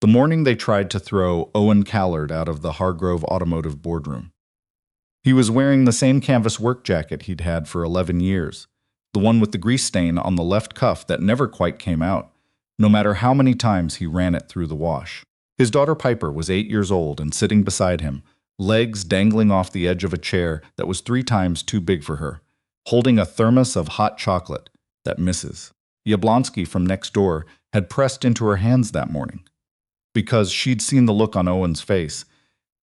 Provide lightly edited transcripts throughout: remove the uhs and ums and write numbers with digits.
The morning they tried to throw Owen Callard out of the Hargrove automotive boardroom. He was wearing the same canvas work jacket he'd had for 11 years, the one with the grease stain on the left cuff that never quite came out, no matter how many times he ran it through the wash. His daughter Piper was 8 years old and sitting beside him, legs dangling off the edge of a chair that was 3 times too big for her, holding a thermos of hot chocolate that Mrs. Yablonsky from next door had pressed into her hands that morning, because she'd seen the look on Owen's face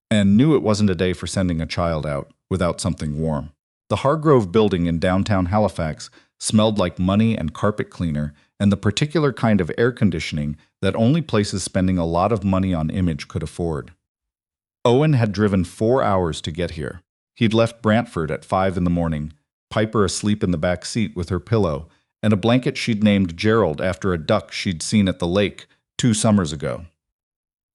and knew it wasn't a day for sending a child out without something warm. The Hargrove building in downtown Halifax smelled like money and carpet cleaner and the particular kind of air conditioning that only places spending a lot of money on image could afford. Owen had driven 4 hours to get here. He'd left Brantford at 5 in the morning, Piper asleep in the back seat with her pillow, and a blanket she'd named Gerald after a duck she'd seen at the lake 2 summers ago.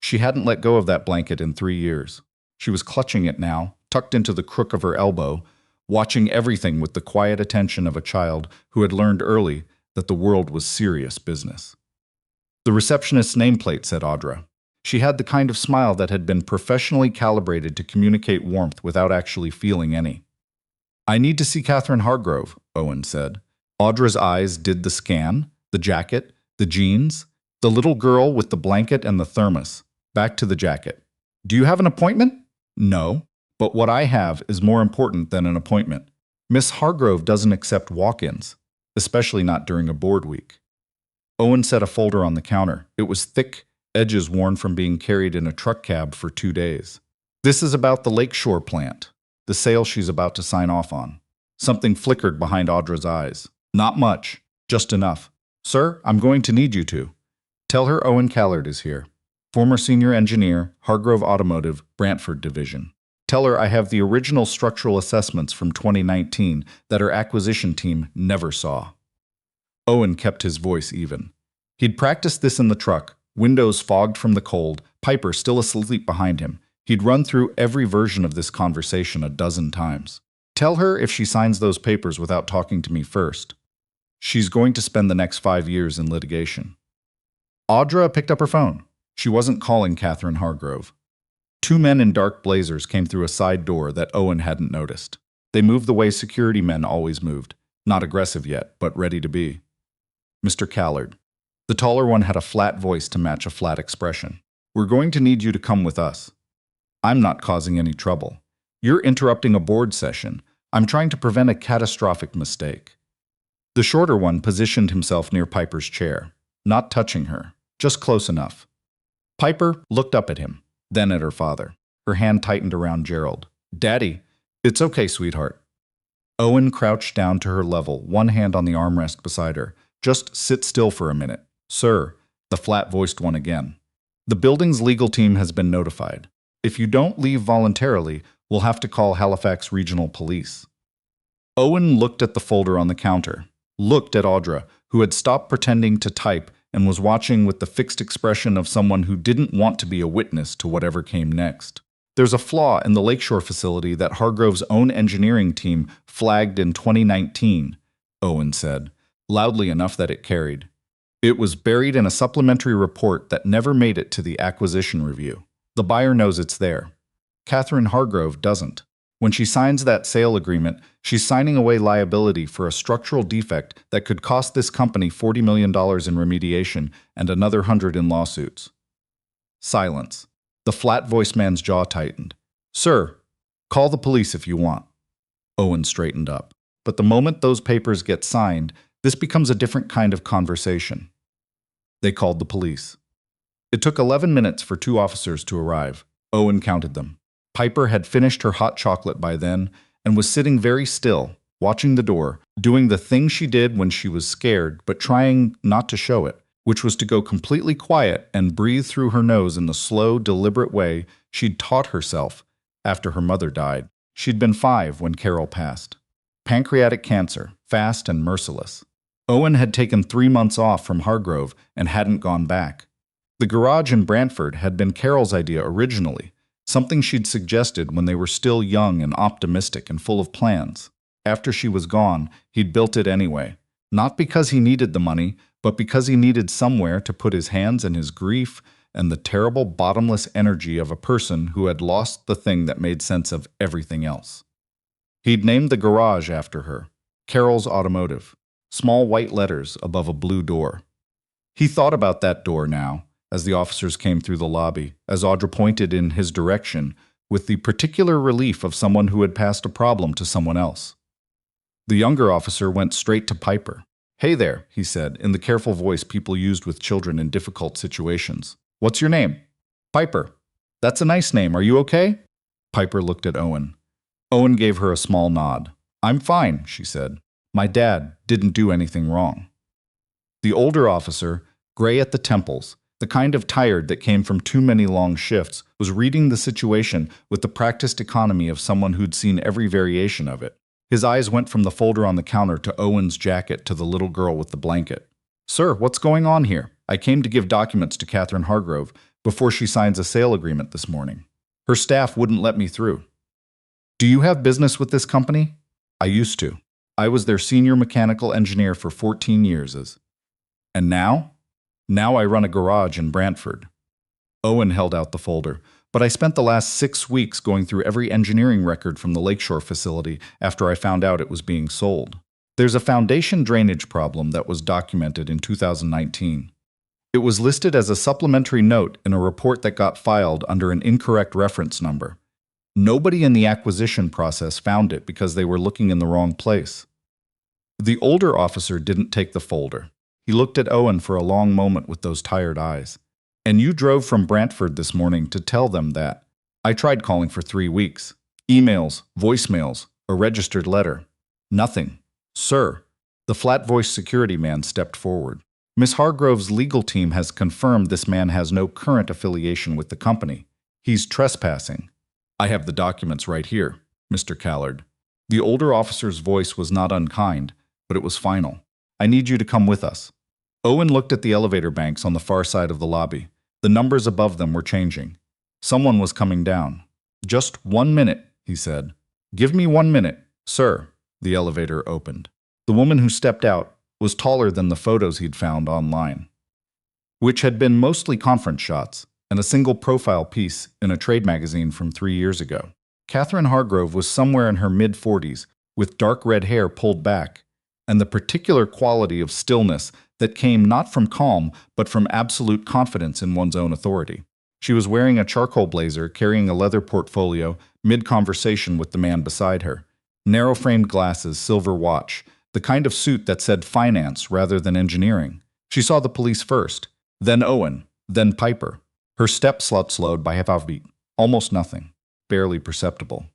She hadn't let go of that blanket in 3 years. She was clutching it now, tucked into the crook of her elbow, watching everything with the quiet attention of a child who had learned early that the world was serious business. The receptionist's nameplate said Audra. She had the kind of smile that had been professionally calibrated to communicate warmth without actually feeling any. "I need to see Catherine Hargrove," Owen said. Audra's eyes did the scan, the jacket, the jeans, the little girl with the blanket and the thermos. Back to the jacket. "Do you have an appointment?" "No, but what I have is more important than an appointment. Miss Hargrove doesn't accept walk-ins, especially not during a board week." Owen set a folder on the counter. It was thick, edges worn from being carried in a truck cab for 2 days. "This is about the Lakeshore plant, the sale she's about to sign off on." Something flickered behind Audra's eyes. "Not much, just enough. Sir, I'm going to need you to. Tell her Owen Callard is here. Former senior engineer, Hargrove Automotive, Brantford Division. Tell her I have the original structural assessments from 2019 that her acquisition team never saw." Owen kept his voice even. He'd practiced this in the truck, windows fogged from the cold, Piper still asleep behind him. He'd run through every version of this conversation a dozen times. "Tell her if she signs those papers without talking to me first, she's going to spend the next 5 years in litigation." Audra picked up her phone. She wasn't calling Catherine Hargrove. 2 men in dark blazers came through a side door that Owen hadn't noticed. They moved the way security men always moved, not aggressive yet, but ready to be. "Mr. Callard." The taller one had a flat voice to match a flat expression. "We're going to need you to come with us. I'm not causing any trouble. You're interrupting a board session. I'm trying to prevent a catastrophic mistake." The shorter one positioned himself near Piper's chair, not touching her, just close enough. Piper looked up at him, then at her father. Her hand tightened around Gerald. "Daddy, it's okay, sweetheart." Owen crouched down to her level, one hand on the armrest beside her. "Just sit still for a minute." "Sir," the flat-voiced one again. "The building's legal team has been notified. If you don't leave voluntarily, we'll have to call Halifax Regional Police." Owen looked at the folder on the counter, looked at Audra, who had stopped pretending to type and was watching with the fixed expression of someone who didn't want to be a witness to whatever came next. "There's a flaw in the Lakeshore facility that Hargrove's own engineering team flagged in 2019, Owen said, loudly enough that it carried. "It was buried in a supplementary report that never made it to the acquisition review. The buyer knows it's there. Catherine Hargrove doesn't. When she signs that sale agreement, she's signing away liability for a structural defect that could cost this company $40 million in remediation and another 100 in lawsuits." Silence. The flat-voiced man's jaw tightened. "Sir, call the police if you want." Owen straightened up. "But the moment those papers get signed, this becomes a different kind of conversation." They called the police. It took 11 minutes for 2 officers to arrive. Owen counted them. Piper had finished her hot chocolate by then and was sitting very still, watching the door, doing the thing she did when she was scared but trying not to show it, which was to go completely quiet and breathe through her nose in the slow, deliberate way she'd taught herself after her mother died. She'd been 5 when Carol passed. Pancreatic cancer, fast and merciless. Owen had taken 3 months off from Hargrove and hadn't gone back. The garage in Brantford had been Carol's idea originally, something she'd suggested when they were still young and optimistic and full of plans. After she was gone, he'd built it anyway, not because he needed the money, but because he needed somewhere to put his hands and his grief and the terrible bottomless energy of a person who had lost the thing that made sense of everything else. He'd named the garage after her, Carol's Automotive, small white letters above a blue door. He thought about that door now, as the officers came through the lobby, as Audra pointed in his direction, with the particular relief of someone who had passed a problem to someone else. The younger officer went straight to Piper. "Hey there," he said, in the careful voice people used with children in difficult situations. "What's your name?" "Piper." "That's a nice name. Are you okay?" Piper looked at Owen. Owen gave her a small nod. "I'm fine," she said. "My dad didn't do anything wrong." The older officer, gray at the temples, the kind of tired that came from too many long shifts, was reading the situation with the practiced economy of someone who'd seen every variation of it. His eyes went from the folder on the counter to Owen's jacket to the little girl with the blanket. "Sir, what's going on here? I came to give documents to Catherine Hargrove before she signs a sale agreement this morning. Her staff wouldn't let me through." "Do you have business with this company?" "I used to. I was their senior mechanical engineer for 14 years. And now? Now I run a garage in Brantford." Owen held out the folder. "But I spent the last 6 weeks going through every engineering record from the Lakeshore facility after I found out it was being sold. There's a foundation drainage problem that was documented in 2019. It was listed as a supplementary note in a report that got filed under an incorrect reference number. Nobody in the acquisition process found it because they were looking in the wrong place." The older officer didn't take the folder. He looked at Owen for a long moment with those tired eyes. "And you drove from Brantford this morning to tell them that?" "I tried calling for 3 weeks. Emails, voicemails, a registered letter. Nothing." "Sir," the flat-voiced security man stepped forward. "Miss Hargrove's legal team has confirmed this man has no current affiliation with the company. He's trespassing." "I have the documents right here, Mr. Callard." The older officer's voice was not unkind, but it was final. "I need you to come with us." Owen looked at the elevator banks on the far side of the lobby. The numbers above them were changing. Someone was coming down. "Just 1 minute," he said. "Give me 1 minute, sir." The elevator opened. The woman who stepped out was taller than the photos he'd found online, which had been mostly conference shots and a single profile piece in a trade magazine from 3 years ago. Catherine Hargrove was somewhere in her mid-40s, with dark red hair pulled back, and the particular quality of stillness that came not from calm, but from absolute confidence in one's own authority. She was wearing a charcoal blazer, carrying a leather portfolio, mid-conversation with the man beside her. Narrow-framed glasses, silver watch, the kind of suit that said finance rather than engineering. She saw the police first, then Owen, then Piper. Her step slowed by half a beat. Almost nothing. Barely perceptible.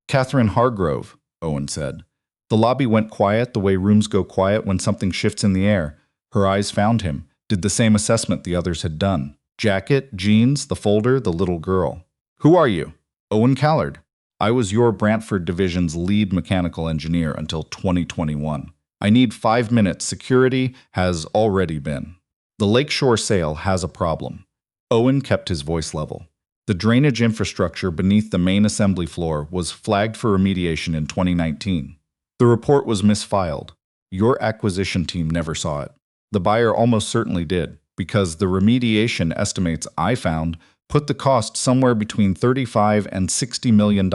"Catherine Hargrove," Owen said. The lobby went quiet the way rooms go quiet when something shifts in the air. Her eyes found him, did the same assessment the others had done. Jacket, jeans, the folder, the little girl. "Who are you?" "Owen Callard. I was your Brantford division's lead mechanical engineer until 2021. I need 5 minutes. Security has already been. The Lakeshore sale has a problem." Owen kept his voice level. The drainage infrastructure beneath the main assembly floor was flagged for remediation in 2019. The report was misfiled. Your acquisition team never saw it. The buyer almost certainly did, because the remediation estimates I found put the cost somewhere between $35 and $60 million,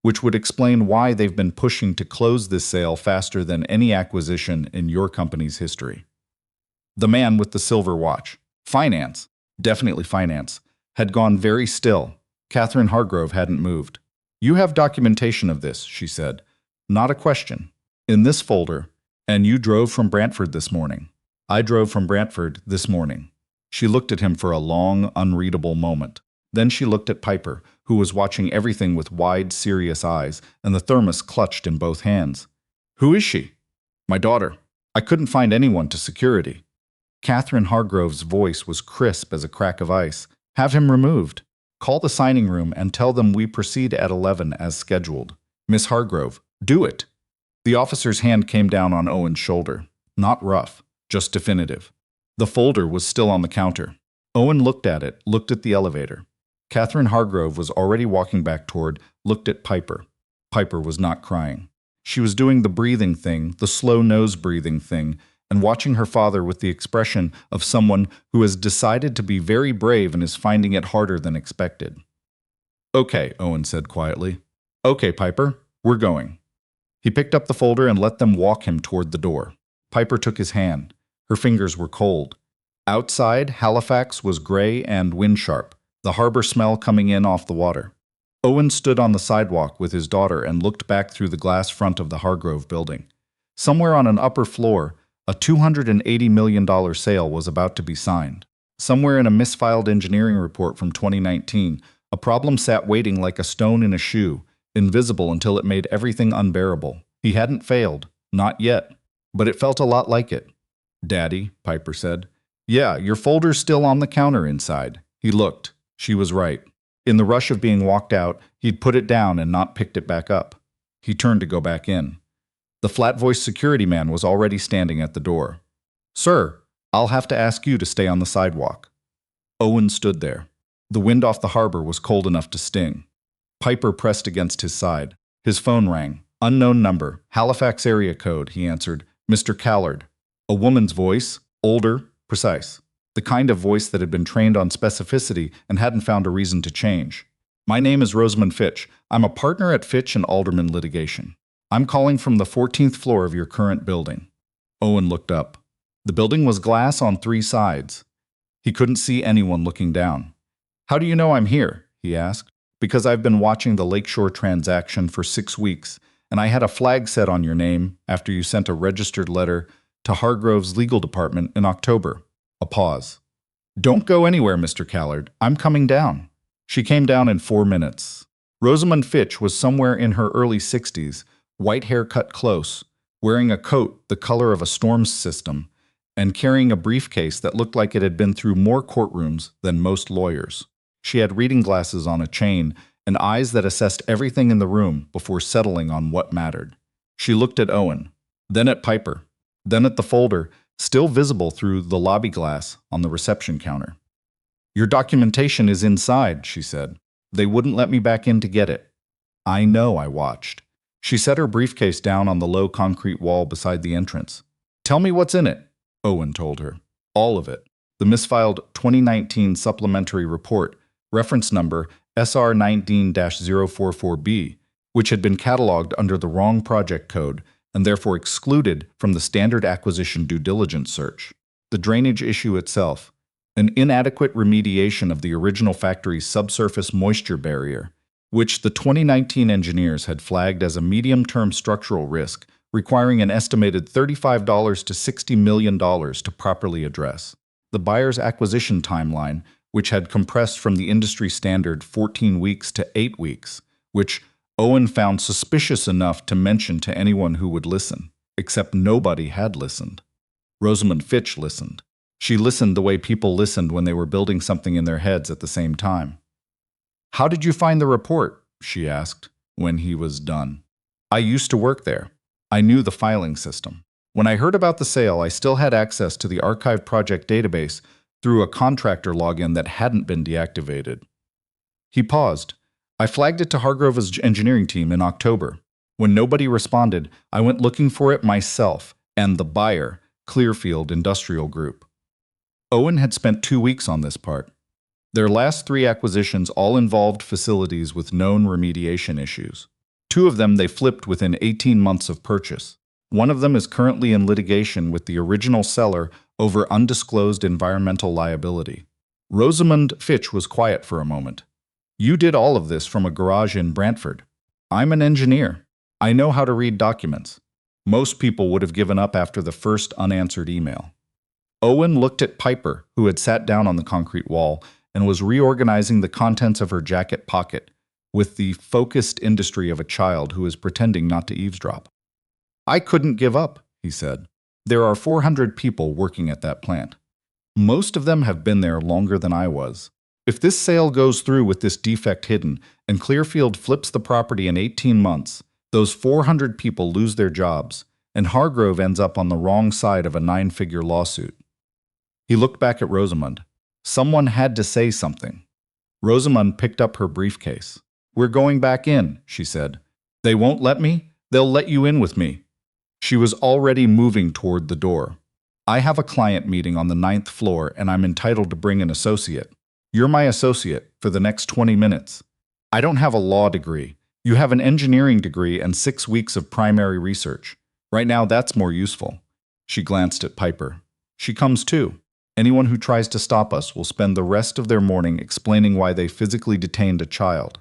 which would explain why they've been pushing to close this sale faster than any acquisition in your company's history. The man with the silver watch, finance, definitely finance, had gone very still. Catherine Hargrove hadn't moved. "You have documentation of this," she said. "Not a question. In this folder, and you drove from Brantford this morning." "I drove from Brantford this morning." She looked at him for a long, unreadable moment. Then she looked at Piper, who was watching everything with wide, serious eyes, and the thermos clutched in both hands. "Who is she?" "My daughter. I couldn't find anyone to security." Catherine Hargrove's voice was crisp as a crack of ice. "Have him removed. Call the signing room and tell them we proceed at 11 as scheduled. Miss Hargrove, do it." The officer's hand came down on Owen's shoulder. Not rough, just definitive. The folder was still on the counter. Owen looked at it, looked at the elevator. Catherine Hargrove was already walking back toward, looked at Piper. Piper was not crying. She was doing the breathing thing, the slow nose breathing thing, and watching her father with the expression of someone who has decided to be very brave and is finding it harder than expected. "Okay," Owen said quietly. "Okay, Piper, we're going." He picked up the folder and let them walk him toward the door. Piper took his hand. Her fingers were cold. Outside, Halifax was gray and wind-sharp, the harbor smell coming in off the water. Owen stood on the sidewalk with his daughter and looked back through the glass front of the Hargrove building. Somewhere on an upper floor, a $280 million sale was about to be signed. Somewhere in a misfiled engineering report from 2019, a problem sat waiting like a stone in a shoe, invisible until it made everything unbearable. He hadn't failed, not yet, but it felt a lot like it. "Daddy," Piper said. "Yeah, your folder's still on the counter inside." He looked. She was right. In the rush of being walked out, he'd put it down and not picked it back up. He turned to go back in. The flat-voiced security man was already standing at the door. "Sir, I'll have to ask you to stay on the sidewalk." Owen stood there. The wind off the harbor was cold enough to sting. Piper pressed against his side. His phone rang. "Unknown number. Halifax area code," he answered. "Mr. Callard." A woman's voice, older, precise. The kind of voice that had been trained on specificity and hadn't found a reason to change. "My name is Rosamund Fitch. I'm a partner at Fitch and Alderman Litigation. I'm calling from the 14th floor of your current building." Owen looked up. The building was glass on 3 sides. He couldn't see anyone looking down. "How do you know I'm here?" he asked. "Because I've been watching the Lakeshore transaction for 6 weeks, and I had a flag set on your name after you sent a registered letter to Hargrove's legal department in October." A pause. "Don't go anywhere, Mr. Callard. I'm coming down." She came down in 4 minutes. Rosamund Fitch was somewhere in her early 60s, white hair cut close, wearing a coat the color of a storm system, and carrying a briefcase that looked like it had been through more courtrooms than most lawyers. She had reading glasses on a chain and eyes that assessed everything in the room before settling on what mattered. She looked at Owen, then at Piper, then at the folder, still visible through the lobby glass on the reception counter. "Your documentation is inside," she said. "They wouldn't let me back in to get it." "I know," I watched. She set her briefcase down on the low concrete wall beside the entrance. "Tell me what's in it," Owen told her. "All of it. The misfiled 2019 supplementary report, reference number SR19-044B, which had been cataloged under the wrong project code and therefore excluded from the standard acquisition due diligence search. The drainage issue itself, an inadequate remediation of the original factory's subsurface moisture barrier, which the 2019 engineers had flagged as a medium-term structural risk, requiring an estimated $35 to $60 million to properly address. The buyer's acquisition timeline, which had compressed from the industry standard 14 weeks to 8 weeks, which Owen found suspicious enough to mention to anyone who would listen, except nobody had listened. Rosamund Fitch listened. She listened the way people listened when they were building something in their heads at the same time. "How did you find the report?" she asked, when he was done. "I used to work there. I knew the filing system. When I heard about the sale, I still had access to the archive project database through a contractor login that hadn't been deactivated." He paused. "I flagged it to Hargrove's engineering team in October. When nobody responded, I went looking for it myself and the buyer, Clearfield Industrial Group." Owen had spent 2 weeks on this part. Their last 3 acquisitions all involved facilities with known remediation issues. 2 of them they flipped within 18 months of purchase. One of them is currently in litigation with the original seller over undisclosed environmental liability. Rosamund Fitch was quiet for a moment. "You did all of this from a garage in Brantford. I'm an engineer. I know how to read documents. Most people would have given up after the first unanswered email." Owen looked at Piper, who had sat down on the concrete wall and was reorganizing the contents of her jacket pocket with the focused industry of a child who is pretending not to eavesdrop. "I couldn't give up," he said. "There are 400 people working at that plant. Most of them have been there longer than I was. If this sale goes through with this defect hidden and Clearfield flips the property in 18 months, those 400 people lose their jobs, and Hargrove ends up on the wrong side of a 9-figure lawsuit." He looked back at Rosamund. Someone had to say something. Rosamund picked up her briefcase. "We're going back in," she said. "They won't let me? They'll let you in with me." She was already moving toward the door. I have a client meeting on the 9th floor and I'm entitled to bring an associate. You're my associate for the next 20 minutes. I don't have a law degree. You have an engineering degree and 6 weeks of primary research. Right now, that's more useful. She glanced at Piper. She comes too. Anyone who tries to stop us will spend the rest of their morning explaining why they physically detained a child.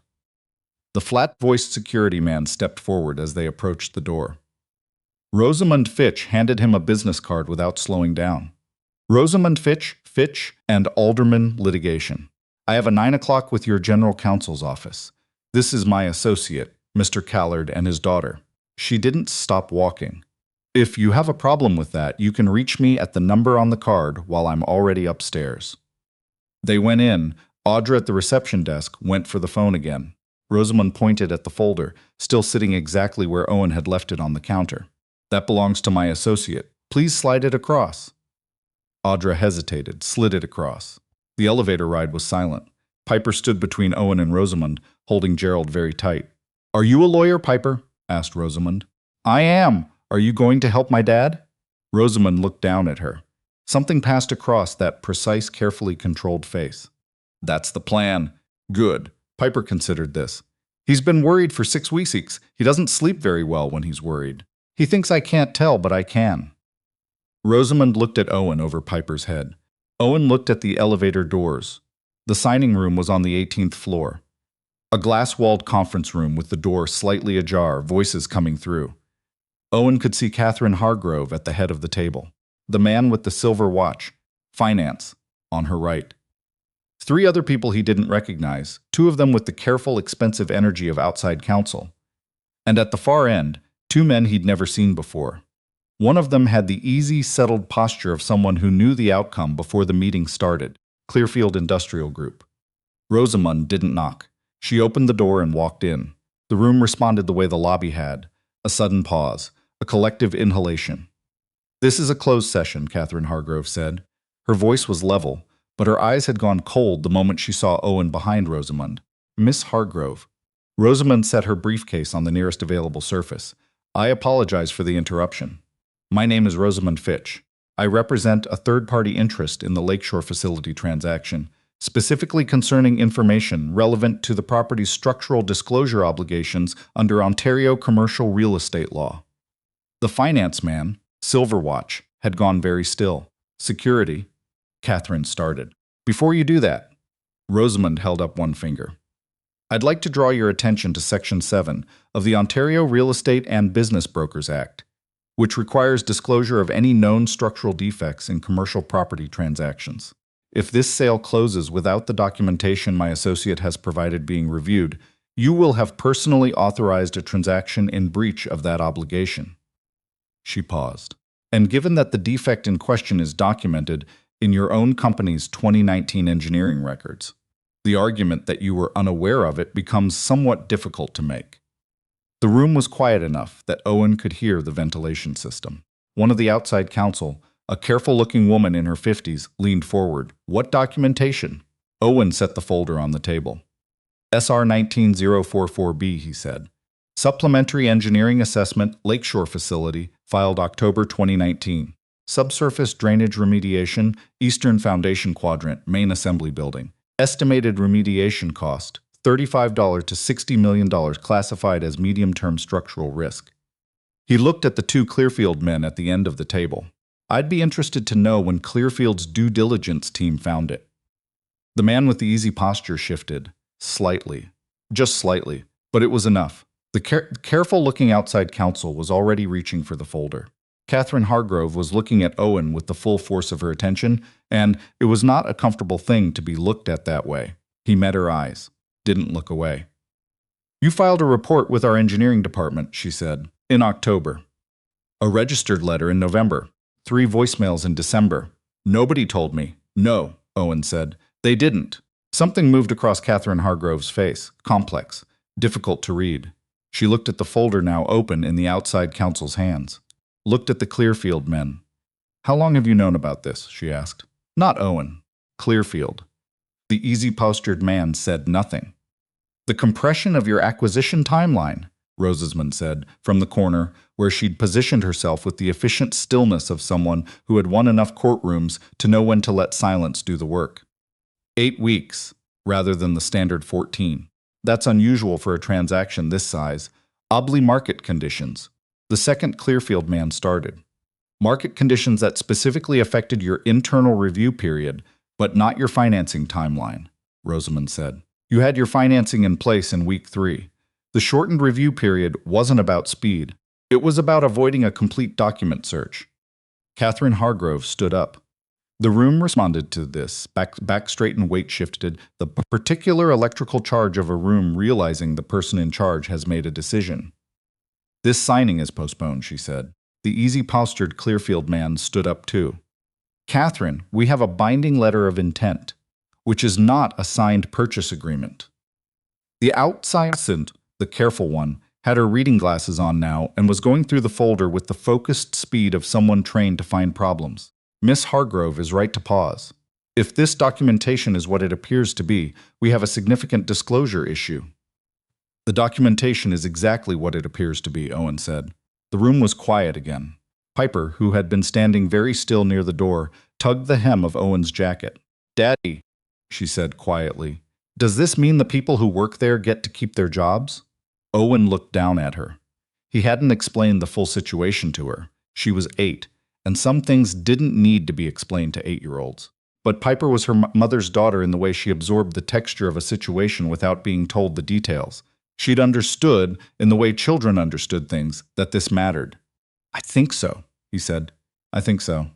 The flat-voiced security man stepped forward as they approached the door. Rosamund Fitch handed him a business card without slowing down. Rosamund Fitch, Fitch and Alderman Litigation. I have a 9 o'clock with your general counsel's office. This is my associate, Mr. Callard, and his daughter. She didn't stop walking. If you have a problem with that, you can reach me at the number on the card while I'm already upstairs. They went in. Audra at the reception desk went for the phone again. Rosamund pointed at the folder, still sitting exactly where Owen had left it on the counter. That belongs to my associate. Please slide it across. Audra hesitated, slid it across. The elevator ride was silent. Piper stood between Owen and Rosamund, holding Gerald very tight. Are you a lawyer, Piper? Asked Rosamund. I am. Are you going to help my dad? Rosamund looked down at her. Something passed across that precise, carefully controlled face. That's the plan. Good. Piper considered this. He's been worried for 6 weeks. He doesn't sleep very well when he's worried. He thinks I can't tell, but I can. Rosamund looked at Owen over Piper's head. Owen looked at the elevator doors. The signing room was on the 18th floor. A glass-walled conference room with the door slightly ajar, voices coming through. Owen could see Catherine Hargrove at the head of the table. The man with the silver watch, finance, on her right. 3 other people he didn't recognize, 2 of them with the careful, expensive energy of outside counsel. And at the far end, 2 men he'd never seen before. One of them had the easy, settled posture of someone who knew the outcome before the meeting started, Clearfield Industrial Group. Rosamund didn't knock. She opened the door and walked in. The room responded the way the lobby had, a sudden pause, a collective inhalation. This is a closed session, Catherine Hargrove said. Her voice was level, but her eyes had gone cold the moment she saw Owen behind Rosamund. Miss Hargrove. Rosamund set her briefcase on the nearest available surface. I apologize for the interruption. My name is Rosamund Fitch. I represent a third-party interest in the Lakeshore facility transaction, specifically concerning information relevant to the property's structural disclosure obligations under Ontario commercial real estate law. The finance man, Silverwatch, had gone very still. Security, Catherine started. Before you do that, Rosamund held up one finger. I'd like to draw your attention to Section 7 of the Ontario Real Estate and Business Brokers Act, which requires disclosure of any known structural defects in commercial property transactions. If this sale closes without the documentation my associate has provided being reviewed, you will have personally authorized a transaction in breach of that obligation. She paused. And given that the defect in question is documented in your own company's 2019 engineering records, the argument that you were unaware of it becomes somewhat difficult to make. The room was quiet enough that Owen could hear the ventilation system. One of the outside counsel, a careful-looking woman in her 50s, leaned forward. What documentation? Owen set the folder on the table. SR 19044B, he said. Supplementary Engineering Assessment, Lakeshore Facility, filed October 2019. Subsurface Drainage Remediation, Eastern Foundation Quadrant, Main Assembly Building. Estimated remediation cost, $35 to $60 million, classified as medium-term structural risk. He looked at the 2 Clearfield men at the end of the table. I'd be interested to know when Clearfield's due diligence team found it. The man with the easy posture shifted, slightly, just slightly, but it was enough. The careful-looking outside counsel was already reaching for the folder. Catherine Hargrove was looking at Owen with the full force of her attention, and it was not a comfortable thing to be looked at that way. He met her eyes, didn't look away. You filed a report with our engineering department, she said, in October. A registered letter in November. 3 voicemails in December. Nobody told me. No, Owen said. They didn't. Something moved across Catherine Hargrove's face, complex, difficult to read. She looked at the folder now open in the outside counsel's hands. Looked at the Clearfield men. How long have you known about this? She asked. Not Owen. Clearfield. The easy-postured man said nothing. The compression of your acquisition timeline. Rosamond said, from the corner, where she'd positioned herself with the efficient stillness of someone who had won enough courtrooms to know when to let silence do the work. 8 weeks, rather than the standard 14. That's unusual for a transaction this size. Oddly market conditions. The second Clearfield man started. Market conditions that specifically affected your internal review period, but not your financing timeline, Rosamond said. You had your financing in place in week 3. The shortened review period wasn't about speed. It was about avoiding a complete document search. Catherine Hargrove stood up. The room responded to this, back straight and weight shifted, the particular electrical charge of a room realizing the person in charge has made a decision. This signing is postponed, she said. The easy-postured Clearfield man stood up too. Catherine, we have a binding letter of intent, which is not a signed purchase agreement. The outside assistant, the careful one, had her reading glasses on now and was going through the folder with the focused speed of someone trained to find problems. Miss Hargrove is right to pause. If this documentation is what it appears to be, we have a significant disclosure issue. The documentation is exactly what it appears to be, Owen said. The room was quiet again. Piper, who had been standing very still near the door, tugged the hem of Owen's jacket. Daddy, she said quietly, does this mean the people who work there get to keep their jobs? Owen looked down at her. He hadn't explained the full situation to her. She was 8, and some things didn't need to be explained to 8-year-olds. But Piper was her mother's daughter in the way she absorbed the texture of a situation without being told the details. She'd understood, in the way children understood things, that this mattered. I think so, he said. I think so.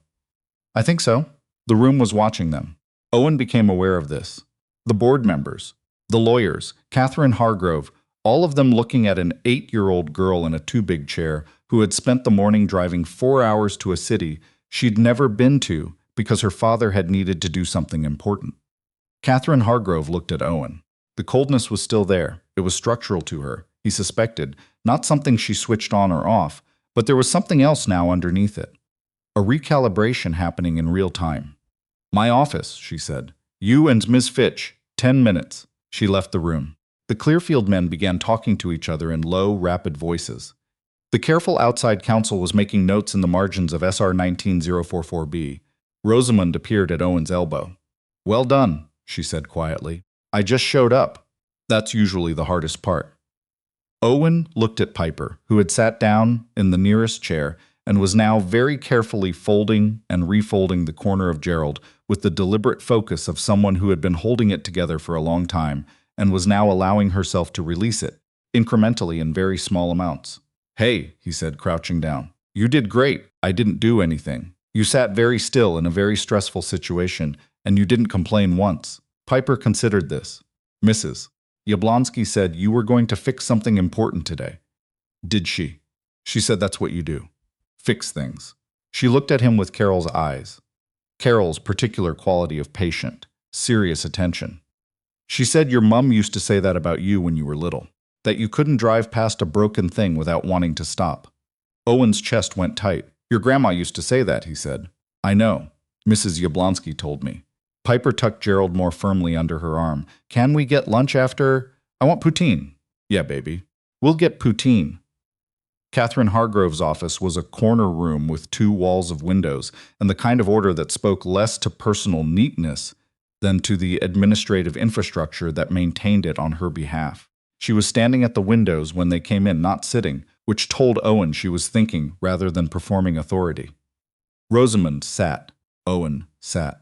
I think so. The room was watching them. Owen became aware of this. The board members, the lawyers, Catherine Hargrove, all of them looking at an 8-year-old girl in a too-big chair who had spent the morning driving 4 hours to a city she'd never been to because her father had needed to do something important. Catherine Hargrove looked at Owen. The coldness was still there. It was structural to her, he suspected, not something she switched on or off, but there was something else now underneath it. A recalibration happening in real time. My office, she said. You and Ms. Fitch, 10 minutes. She left the room. The Clearfield men began talking to each other in low, rapid voices. The careful outside counsel was making notes in the margins of SR 19044B. Rosamond appeared at Owen's elbow. Well done, she said quietly. I just showed up. That's usually the hardest part. Owen looked at Piper, who had sat down in the nearest chair and was now very carefully folding and refolding the corner of Gerald with the deliberate focus of someone who had been holding it together for a long time and was now allowing herself to release it, incrementally in very small amounts. Hey, he said, crouching down. You did great. I didn't do anything. You sat very still in a very stressful situation, and you didn't complain once. Piper considered this. Mrs. Yablonsky said you were going to fix something important today. Did she? She said that's what you do. Fix things. She looked at him with Carol's eyes. Carol's particular quality of patient, serious attention. She said your mum used to say that about you when you were little, that you couldn't drive past a broken thing without wanting to stop. Owen's chest went tight. Your grandma used to say that, he said. I know. Mrs. Yablonsky told me. Piper tucked Gerald more firmly under her arm. Can we get lunch after? I want poutine. Yeah, baby. We'll get poutine. Catherine Hargrove's office was a corner room with 2 walls of windows, and the kind of order that spoke less to personal neatness than to the administrative infrastructure that maintained it on her behalf. She was standing at the windows when they came in, not sitting, which told Owen she was thinking rather than performing authority. Rosamond sat. Owen sat.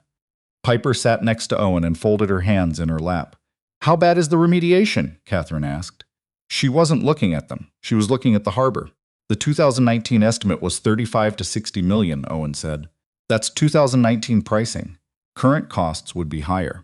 Piper sat next to Owen and folded her hands in her lap. How bad is the remediation? Catherine asked. She wasn't looking at them. She was looking at the harbor. The 2019 estimate was 35 to 60 million, Owen said. That's 2019 pricing. Current costs would be higher.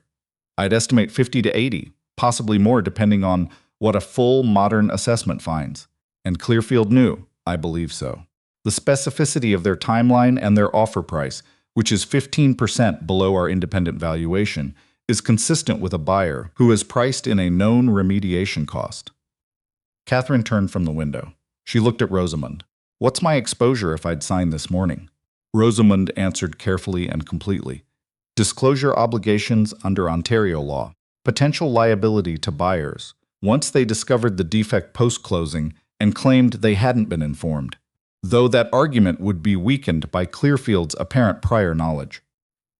I'd estimate 50 to 80, possibly more depending on what a full modern assessment finds. And Clearfield knew, I believe so. The specificity of their timeline and their offer price, which is 15% below our independent valuation, is consistent with a buyer who has priced in a known remediation cost. Catherine turned from the window. She looked at Rosamond. What's my exposure if I'd signed this morning? Rosamond answered carefully and completely. Disclosure obligations under Ontario law. Potential liability to buyers. Once they discovered the defect post-closing, and claimed they hadn't been informed, though that argument would be weakened by Clearfield's apparent prior knowledge.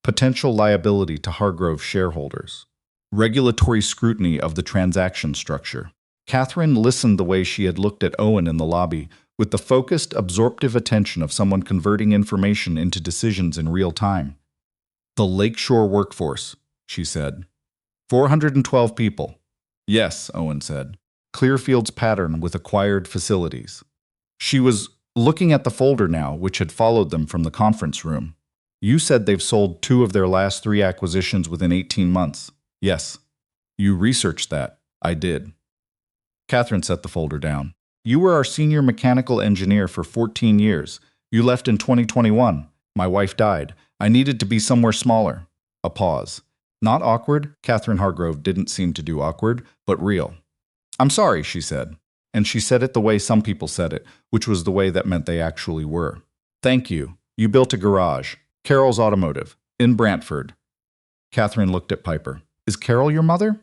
Potential liability to Hargrove shareholders. Regulatory scrutiny of the transaction structure. Catherine listened the way she had looked at Owen in the lobby, with the focused, absorptive attention of someone converting information into decisions in real time. The Lakeshore workforce, she said. 412 people. Yes, Owen said. Clearfield's pattern with acquired facilities. She was looking at the folder now, which had followed them from the conference room. You said they've sold 2 of their last 3 acquisitions within 18 months. Yes. You researched that. I did. Catherine set the folder down. You were our senior mechanical engineer for 14 years. You left in 2021. My wife died. I needed to be somewhere smaller. A pause. Not awkward. Catherine Hargrove didn't seem to do awkward, but real. I'm sorry, she said. And she said it the way some people said it, which was the way that meant they actually were. Thank you. You built a garage. Carol's Automotive. In Brantford. Catherine looked at Piper. Is Carol your mother?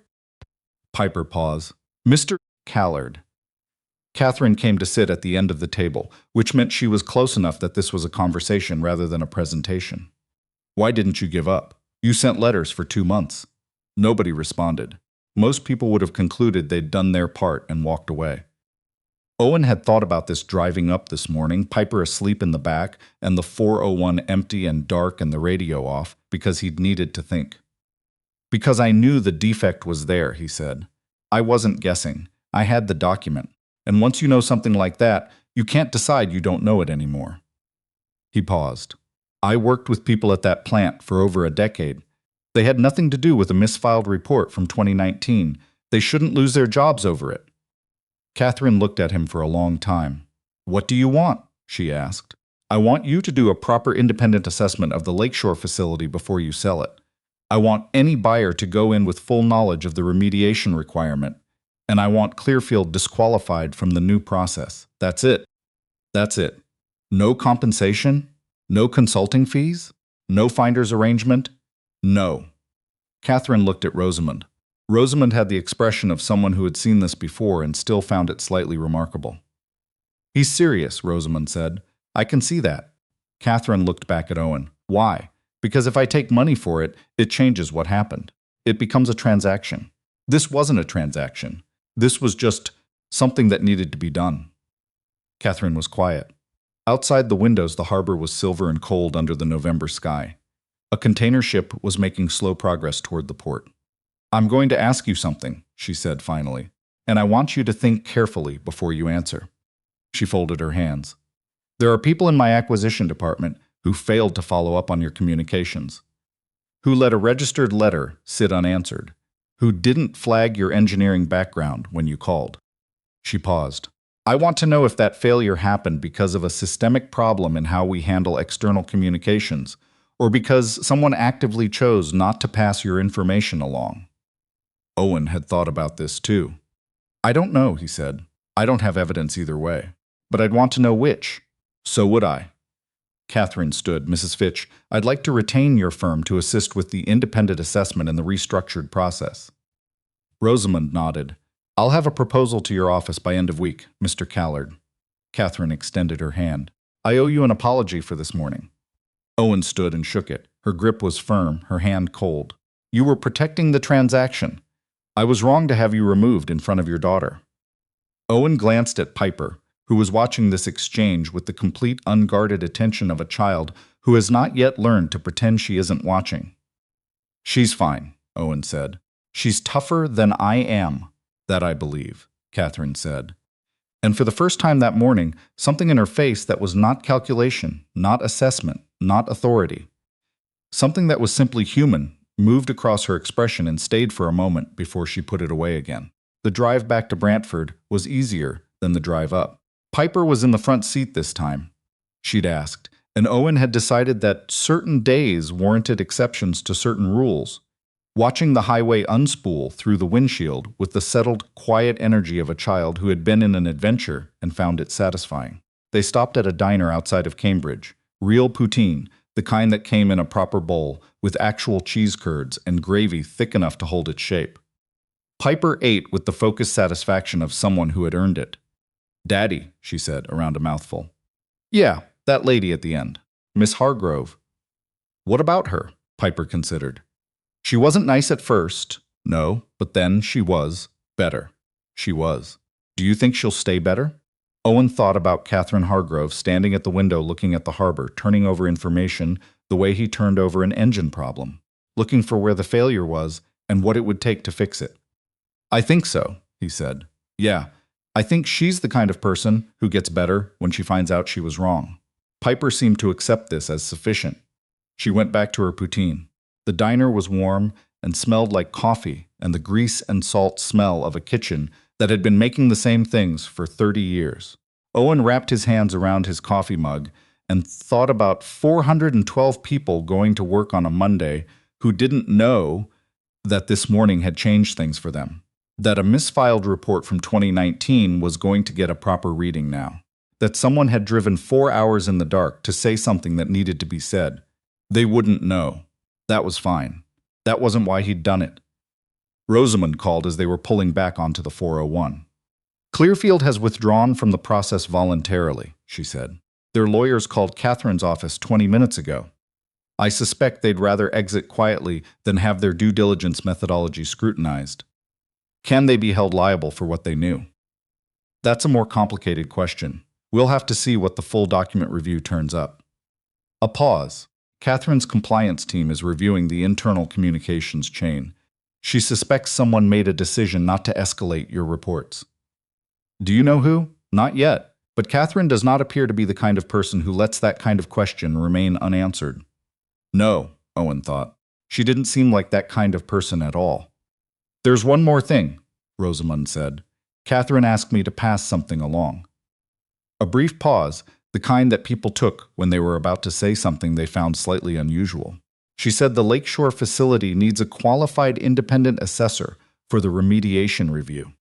Piper paused. Mr. Callard. Catherine came to sit at the end of the table, which meant she was close enough that this was a conversation rather than a presentation. Why didn't you give up? You sent letters for 2 months. Nobody responded. Most people would have concluded they'd done their part and walked away. Owen had thought about this driving up this morning, Piper asleep in the back, and the 401 empty and dark and the radio off, because he'd needed to think. Because I knew the defect was there, he said. I wasn't guessing. I had the document. And once you know something like that, you can't decide you don't know it anymore. He paused. I worked with people at that plant for over a decade. They had nothing to do with a misfiled report from 2019. They shouldn't lose their jobs over it. Catherine looked at him for a long time. What do you want? She asked. I want you to do a proper independent assessment of the Lakeshore facility before you sell it. I want any buyer to go in with full knowledge of the remediation requirement. And I want Clearfield disqualified from the new process. That's it. That's it. No compensation? No consulting fees? No finder's arrangement? No. Catherine looked at Rosamond. Rosamond had the expression of someone who had seen this before and still found it slightly remarkable. He's serious, Rosamond said. I can see that. Catherine looked back at Owen. Why? Because if I take money for it, it changes what happened. It becomes a transaction. This wasn't a transaction. This was just something that needed to be done. Catherine was quiet. Outside the windows, the harbor was silver and cold under the November sky. A container ship was making slow progress toward the port. I'm going to ask you something, she said finally, and I want you to think carefully before you answer. She folded her hands. There are people in my acquisition department who failed to follow up on your communications, who let a registered letter sit unanswered, who didn't flag your engineering background when you called. She paused. I want to know if that failure happened because of a systemic problem in how we handle external communications, or because someone actively chose not to pass your information along. Owen had thought about this too. I don't know, he said. I don't have evidence either way. But I'd want to know which. So would I. Catherine stood. Mrs. Fitch, I'd like to retain your firm to assist with the independent assessment and the restructured process. Rosamond nodded. I'll have a proposal to your office by end of week, Mr. Callard. Catherine extended her hand. I owe you an apology for this morning. Owen stood and shook it. Her grip was firm, her hand cold. You were protecting the transaction. I was wrong to have you removed in front of your daughter. Owen glanced at Piper, who was watching this exchange with the complete unguarded attention of a child who has not yet learned to pretend she isn't watching. She's fine, Owen said. She's tougher than I am. That I believe, Catherine said. And for the first time that morning, something in her face that was not calculation, not assessment, not authority. Something that was simply human moved across her expression and stayed for a moment before she put it away again. The drive back to Brantford was easier than the drive up. Piper was in the front seat this time, she'd asked, and Owen had decided that certain days warranted exceptions to certain rules. Watching the highway unspool through the windshield with the settled, quiet energy of a child who had been in an adventure and found it satisfying. They stopped at a diner outside of Cambridge, real poutine, the kind that came in a proper bowl, with actual cheese curds and gravy thick enough to hold its shape. Piper ate with the focused satisfaction of someone who had earned it. Daddy, she said, around a mouthful. Yeah, that lady at the end. Miss Hargrove. What about her? Piper considered. She wasn't nice at first. No, but then she was better. She was. Do you think she'll stay better? Owen thought about Catherine Hargrove standing at the window looking at the harbor, turning over information the way he turned over an engine problem, looking for where the failure was and what it would take to fix it. I think so, he said. Yeah, I think she's the kind of person who gets better when she finds out she was wrong. Piper seemed to accept this as sufficient. She went back to her poutine. The diner was warm and smelled like coffee and the grease and salt smell of a kitchen that had been making the same things for 30 years. Owen wrapped his hands around his coffee mug and thought about 412 people going to work on a Monday who didn't know that this morning had changed things for them, that a misfiled report from 2019 was going to get a proper reading now, that someone had driven 4 hours in the dark to say something that needed to be said. They wouldn't know. That was fine. That wasn't why he'd done it. Rosamond called as they were pulling back onto the 401. Clearfield has withdrawn from the process voluntarily, she said. Their lawyers called Catherine's office 20 minutes ago. I suspect they'd rather exit quietly than have their due diligence methodology scrutinized. Can they be held liable for what they knew? That's a more complicated question. We'll have to see what the full document review turns up. A pause. Catherine's compliance team is reviewing the internal communications chain. She suspects someone made a decision not to escalate your reports. Do you know who? Not yet, but Catherine does not appear to be the kind of person who lets that kind of question remain unanswered. No, Owen thought. She didn't seem like that kind of person at all. There's one more thing, Rosamond said. Catherine asked me to pass something along. A brief pause, the kind that people took when they were about to say something they found slightly unusual. She said the Lakeshore facility needs a qualified independent assessor for the remediation review.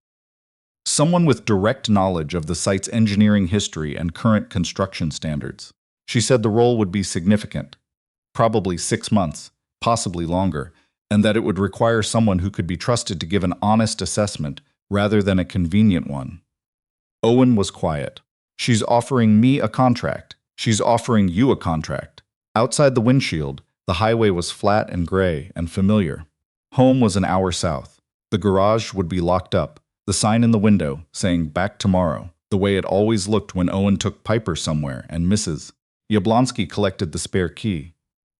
Someone with direct knowledge of the site's engineering history and current construction standards. She said the role would be significant, probably 6 months, possibly longer, and that it would require someone who could be trusted to give an honest assessment rather than a convenient one. Owen was quiet. She's offering me a contract. She's offering you a contract. Outside the windshield, the highway was flat and gray and familiar. Home was an hour south. The garage would be locked up, the sign in the window saying back tomorrow, the way it always looked when Owen took Piper somewhere and Mrs. Yablonsky collected the spare key.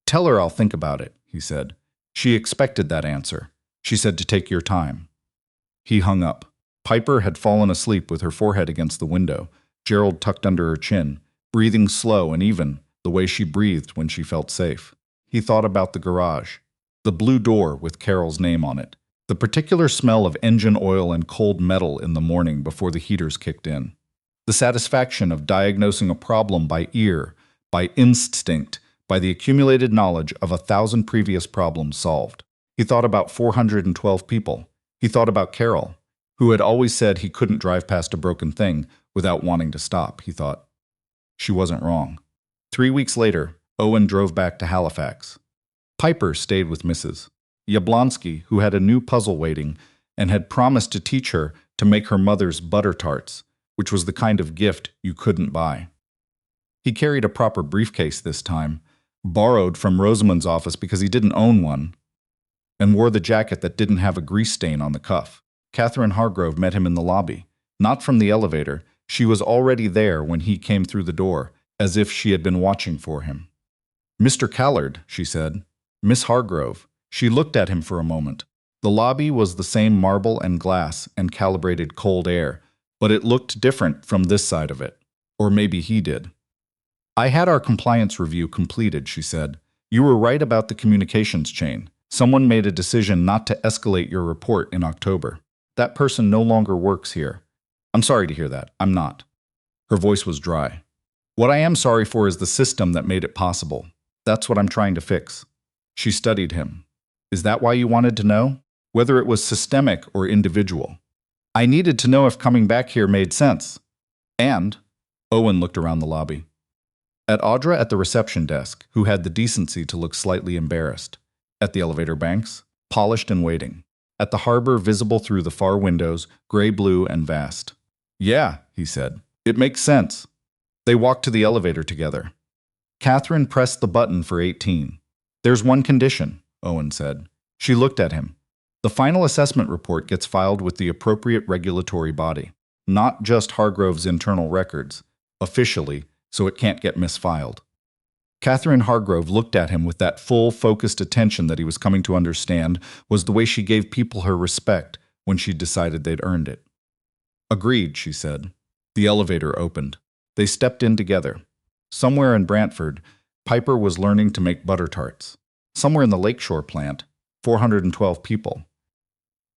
Tell her I'll think about it, he said. She expected that answer. She said to take your time. He hung up. Piper had fallen asleep with her forehead against the window, Gerald tucked under her chin, breathing slow and even, the way she breathed when she felt safe. He thought about the garage, the blue door with Carol's name on it, the particular smell of engine oil and cold metal in the morning before the heaters kicked in, the satisfaction of diagnosing a problem by ear, by instinct, by the accumulated knowledge of 1,000 previous problems solved. He thought about 412 people. He thought about Carol, who had always said he couldn't drive past a broken thing without wanting to stop, he thought. She wasn't wrong. 3 weeks later, Owen drove back to Halifax. Piper stayed with Mrs. Yablonsky, who had a new puzzle waiting and had promised to teach her to make her mother's butter tarts, which was the kind of gift you couldn't buy. He carried a proper briefcase this time, borrowed from Rosamond's office because he didn't own one, and wore the jacket that didn't have a grease stain on the cuff. Catherine Hargrove met him in the lobby, not from the elevator. She was already there when he came through the door, as if she had been watching for him. Mr. Callard, she said. Miss Hargrove. She looked at him for a moment. The lobby was the same marble and glass and calibrated cold air, but it looked different from this side of it. Or maybe he did. I had our compliance review completed, she said. You were right about the communications chain. Someone made a decision not to escalate your report in October. That person no longer works here. I'm sorry to hear that. I'm not. Her voice was dry. What I am sorry for is the system that made it possible. That's what I'm trying to fix. She studied him. Is that why you wanted to know? Whether it was systemic or individual. I needed to know if coming back here made sense. And, Owen looked around the lobby. At Audra at the reception desk, who had the decency to look slightly embarrassed. At the elevator banks, polished and waiting. At the harbor visible through the far windows, gray-blue and vast. Yeah, he said. It makes sense. They walked to the elevator together. Catherine pressed the button for 18. There's one condition, Owen said. She looked at him. The final assessment report gets filed with the appropriate regulatory body, not just Hargrove's internal records, officially, so it can't get misfiled. Catherine Hargrove looked at him with that full, focused attention that he was coming to understand was the way she gave people her respect when she decided they'd earned it. Agreed, she said. The elevator opened. They stepped in together. Somewhere in Brantford, Piper was learning to make butter tarts. Somewhere in the Lakeshore plant, 412 people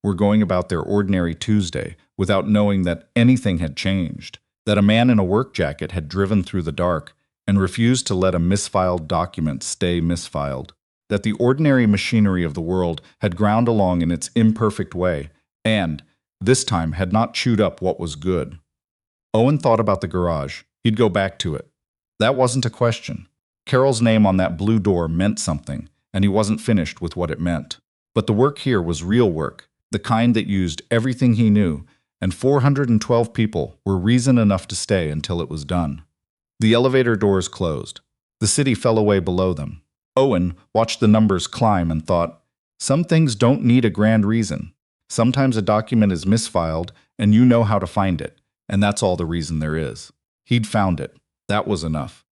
were going about their ordinary Tuesday without knowing that anything had changed, that a man in a work jacket had driven through the dark and refused to let a misfiled document stay misfiled, that the ordinary machinery of the world had ground along in its imperfect way and, this time, had not chewed up what was good. Owen thought about the garage. He'd go back to it. That wasn't a question. Carol's name on that blue door meant something, and he wasn't finished with what it meant. But the work here was real work, the kind that used everything he knew, and 412 people were reason enough to stay until it was done. The elevator doors closed. The city fell away below them. Owen watched the numbers climb and thought, some things don't need a grand reason. Sometimes a document is misfiled, and you know how to find it, and that's all the reason there is. He'd found it. That was enough.